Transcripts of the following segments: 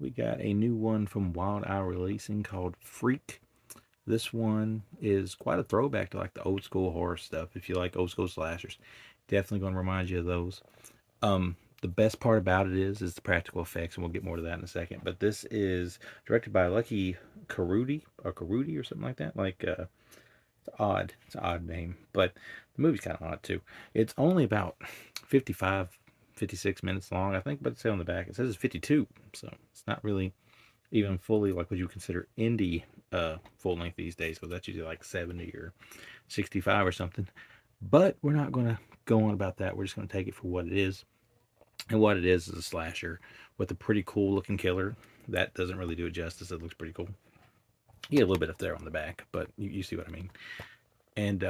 we got a new one from Wild Eye Releasing called Freak. This one is quite a throwback to like the old school horror stuff. If you like old school slashers, definitely going to remind you of those. The best part about it is the practical effects, and we'll get more to that in a second. But this is directed by Lucky Karudi or something like that. It's odd. It's an odd name, but the movie's kind of odd too. It's only about 55, 56 minutes long, I think, but it's on the back. It says it's 52, so it's not really even fully like what you consider indie full length these days, because that's usually like 70 or 65 or something. But we're not going to go on about that. We're just going to take it for what it is. And what it is a slasher with a pretty cool looking killer. That doesn't really do it justice. It looks pretty cool. You get a little bit up there on the back, but you see what I mean. And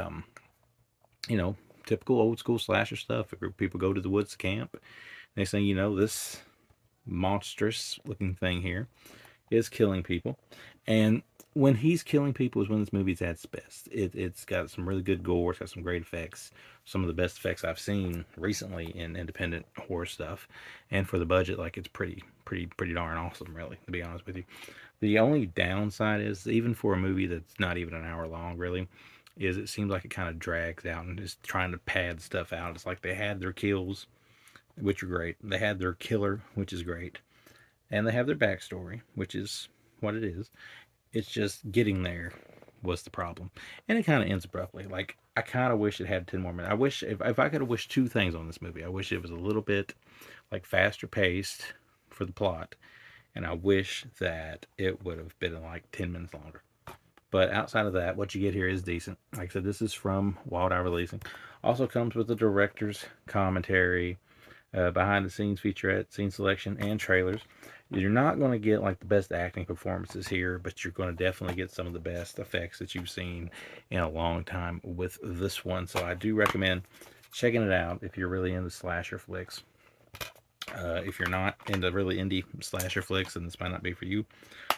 you know, typical old school slasher stuff. A group of people go to the woods camp. Next thing you know, this monstrous looking thing here is killing people. And when he's killing people is when this movie's at its best. It's got some really good gore. It's got some great effects. Some of the best effects I've seen recently in independent horror stuff. And for the budget, like it's pretty darn awesome, really, to be honest with you. The only downside is, even for a movie that's not even an hour long, really, is it seems like it kind of drags out and is trying to pad stuff out. It's like they had their kills, which are great. They had their killer, which is great. And they have their backstory, which is what it is. It's just getting there was the problem. And it kind of ends abruptly. Like, I kind of wish it had 10 more minutes. I wish, if I could have wished two things on this movie, I wish it was a little bit like faster paced for the plot. And I wish that it would have been like 10 minutes longer. But outside of that, what you get here is decent. Like I said, this is from Wild Eye Releasing. Also comes with the director's commentary, behind the scenes featurette, scene selection, and trailers. You're not going to get like the best acting performances here, but you're going to definitely get some of the best effects that you've seen in a long time with this one. So I do recommend checking it out if you're really into slasher flicks. If you're not into really indie slasher flicks, then this might not be for you.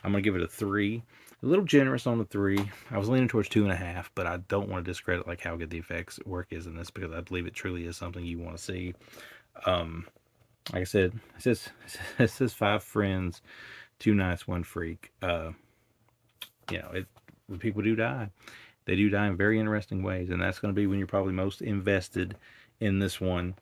I'm gonna give it a 3. A little generous on the 3. I was leaning towards 2.5, but I don't want to discredit like how good the effects work is in this, because I believe it truly is something you want to see. Um, like I said, it says 5 friends, 2 nights, 1 freak. When people do die, they do die in very interesting ways, and that's going to be when you're probably most invested in this one.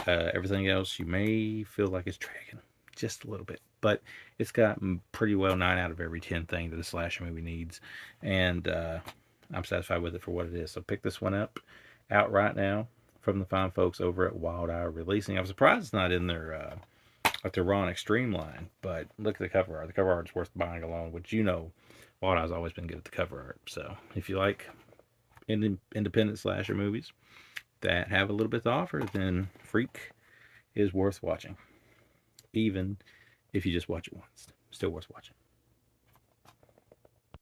Everything else, you may feel like it's dragging just a little bit, but it's got pretty well 9 out of every 10 thing that a slasher movie needs, and I'm satisfied with it for what it is. So pick this one up, out right now from the fine folks over at Wild Eye Releasing. I'm surprised it's not in their like their Raw and Extreme line, but look at the cover art. The cover art is worth buying alone, which Wild Eye's always been good at the cover art. So if you like independent slasher movies that have a little bit to offer, then Freak is worth watching. Even if you just watch it once, still worth watching.